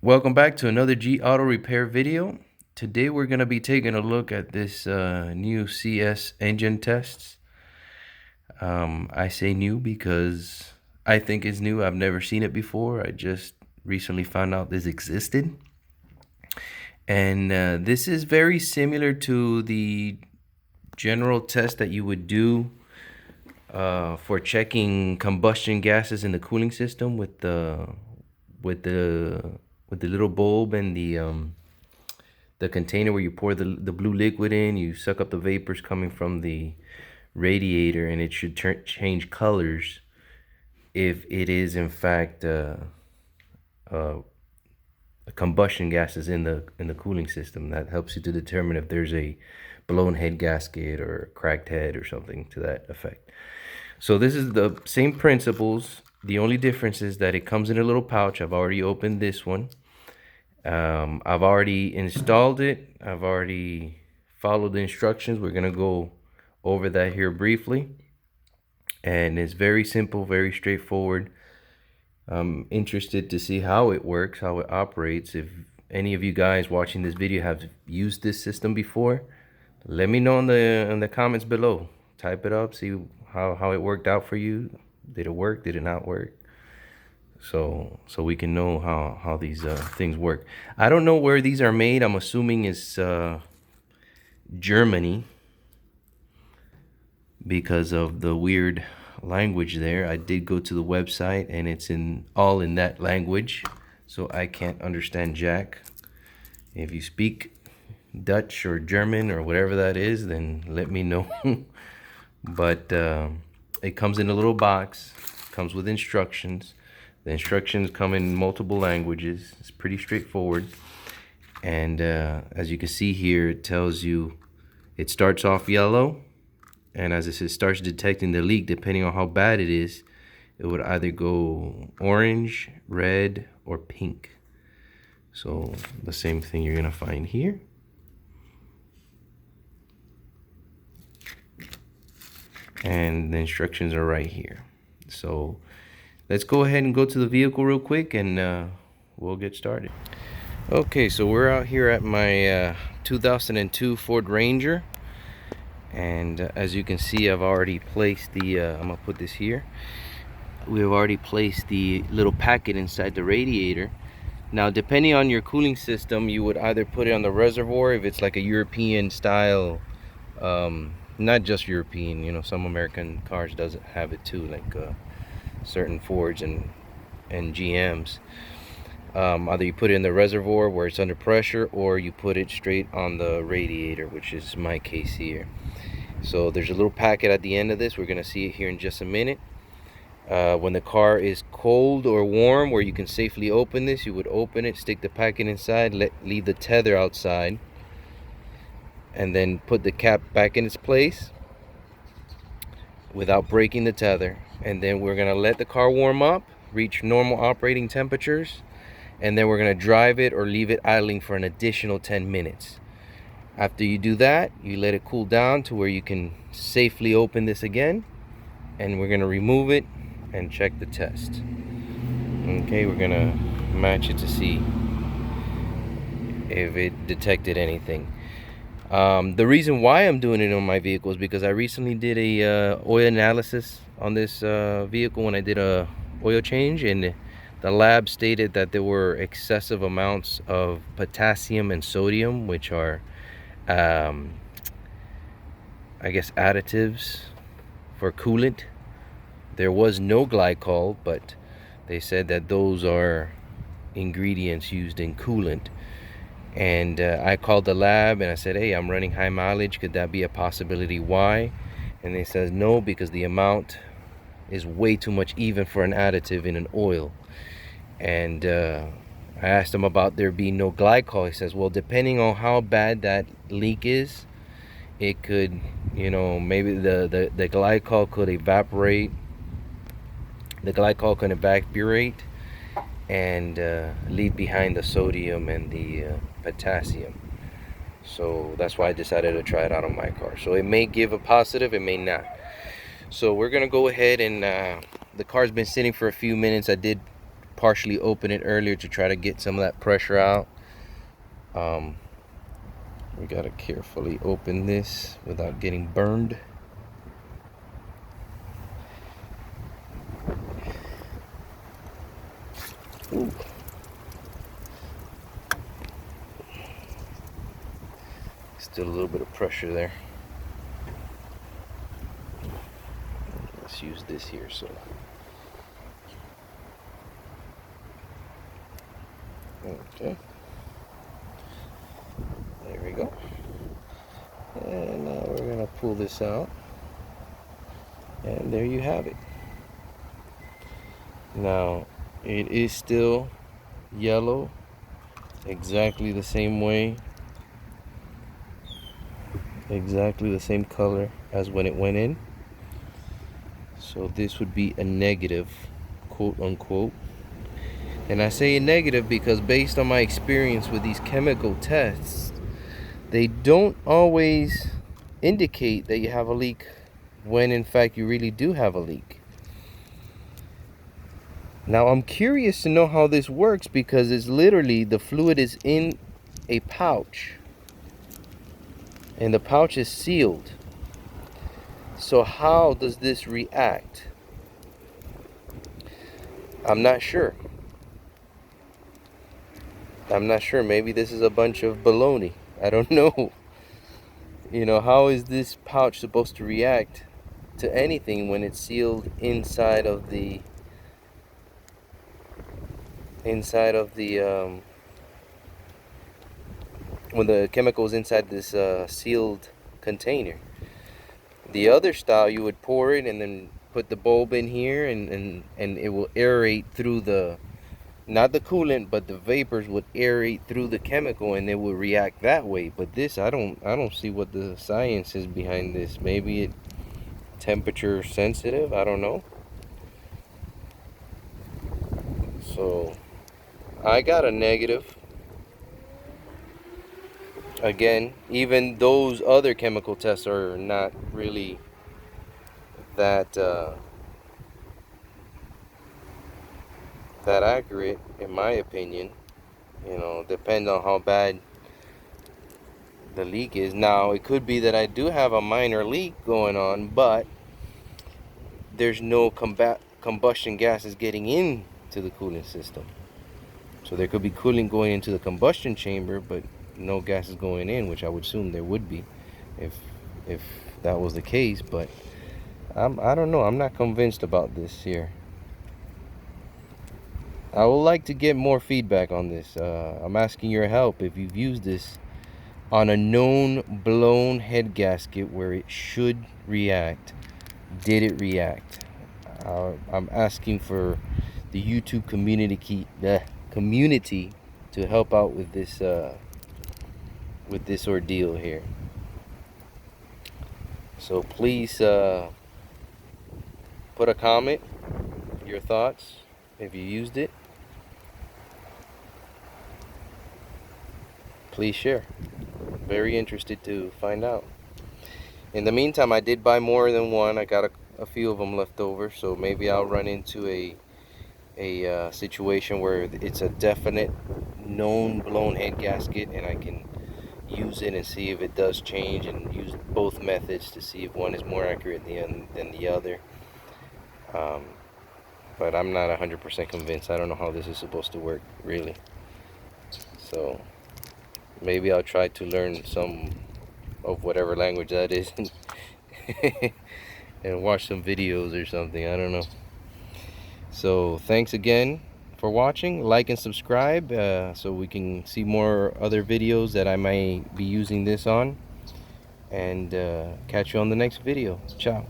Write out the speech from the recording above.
Welcome back to another G Auto Repair video. Today we're going to be taking a look at this new CS engine tests. I say new because I think it's new. I've never seen it before. I just recently found out this existed. And this is very similar to the general test that you would do for checking combustion gases in the cooling system with the with the little bulb and the container where you pour the blue liquid in. You suck up the vapors coming from the radiator, and it should change colors if it is in fact uh, combustion gases in the cooling system. That helps you to determine if there's a blown head gasket or cracked head or something to that effect. So this is the same principles. The only difference is that it comes in a little pouch. I've already opened this one. I've already installed it. I've already followed the instructions. We're gonna go over that here briefly. And it's very simple, very straightforward. I'm interested to see how it works, how it operates. If any of you guys watching this video have used this system before, let me know in the comments below. Type it up, see how it worked out for you. Did it work? Did it not work? So we can know how these things work. I don't know where these are made. I'm assuming it's Germany because of the weird language there. I did go to the website and it's all in that language, so I can't understand jack. If you speak Dutch or German or whatever that is, then let me know. But it comes in a little box, comes with instructions. The instructions come in multiple languages. It's pretty straightforward. And as you can see here, it tells you it starts off yellow, and as it starts detecting the leak, depending on how bad it is, it would either go orange, red, or pink. So the same thing you're gonna find here. And the instructions are right here. So let's go ahead and go to the vehicle real quick, and we'll get started. Okay, so we're out here at my 2002 Ford Ranger, and as you can see, I've already placed the I'm gonna put this here. We've already placed the little packet inside the radiator. Now, depending on your cooling system, you would either put it on the reservoir if it's like a European style, not just European, you know, some American cars doesn't have it too, like certain Fords and GMs. Either you put it in the reservoir where it's under pressure, or you put it straight on the radiator, which is my case here. So there's a little packet at the end of this. We're gonna see it here in just a minute. When the car is cold or warm, where you can safely open this, you would open it, stick the packet inside, leave the tether outside, and then put the cap back in its place without breaking the tether. And then we're gonna let the car warm up, reach normal operating temperatures, and then we're gonna drive it or leave it idling for an additional 10 minutes. After you do that, you let it cool down to where you can safely open this again, and we're gonna remove it and check the test. Okay, we're gonna match it to see if it detected anything. The reason why I'm doing it on my vehicle is because I recently did a oil analysis on this vehicle when I did a oil change, and the lab stated that there were excessive amounts of potassium and sodium, which are I guess additives for coolant. There was no glycol, but they said that those are ingredients used in coolant. And I called the lab and I said, hey, I'm running high mileage, could that be a possibility? Why? And they says no, because the amount is way too much even for an additive in an oil. And I asked him about there being no glycol. He says, well, depending on how bad that leak is, it could, you know, maybe the glycol could evaporate. The glycol can evaporate and leave behind the sodium and the potassium. So that's why I decided to try it out on my car. So it may give a positive, it may not. So we're gonna go ahead and the car's been sitting for a few minutes. I did partially open it earlier to try to get some of that pressure out. We gotta carefully open this without getting burned. Ooh. Still a little bit of pressure there. Let's use this here. So okay, there we go. And now we're gonna pull this out, and there you have it. Now it is still yellow, exactly the same way, exactly the same color as when it went in. So this would be a negative, quote unquote. And I say a negative because based on my experience with these chemical tests, they don't always indicate that you have a leak when in fact you really do have a leak. Now I'm curious to know how this works because it's literally, the fluid is in a pouch and the pouch is sealed. So how does this react? I'm not sure. Maybe this is a bunch of baloney. I don't know. You know, how is this pouch supposed to react to anything when it's sealed inside of the when the chemical is inside this sealed container? The other style, you would pour it and then put the bulb in here, and it will aerate through the, not the coolant, but the vapors would aerate through the chemical and it would react that way. But this, I don't see what the science is behind this. Maybe it temperature sensitive, I don't know. So I got a negative. Again, even those other chemical tests are not really that that accurate, in my opinion. You know, depends on how bad the leak is. Now, it could be that I do have a minor leak going on, but there's no combustion gases getting into the cooling system. So there could be cooling going into the combustion chamber, but no gases going in, which I would assume there would be if that was the case. But I don't know. I'm not convinced about this here. I would like to get more feedback on this. I'm asking your help if you've used this on a known blown head gasket where it should react. Did it react? I'm asking for the YouTube community to help out with this ordeal here. So please put a comment, your thoughts, if you used it. Please share. Very interested to find out. In the meantime, I did buy more than one. I got a few of them left over, so maybe I'll run into a situation where it's a definite known blown head gasket and I can use it and see if it does change, and use both methods to see if one is more accurate than the other. But I'm not 100% convinced. I don't know how this is supposed to work, really. So maybe I'll try to learn some of whatever language that is and watch some videos or something. I don't know. So thanks again for watching. Like and subscribe so we can see more other videos that I might be using this on. And catch you on the next video. Ciao.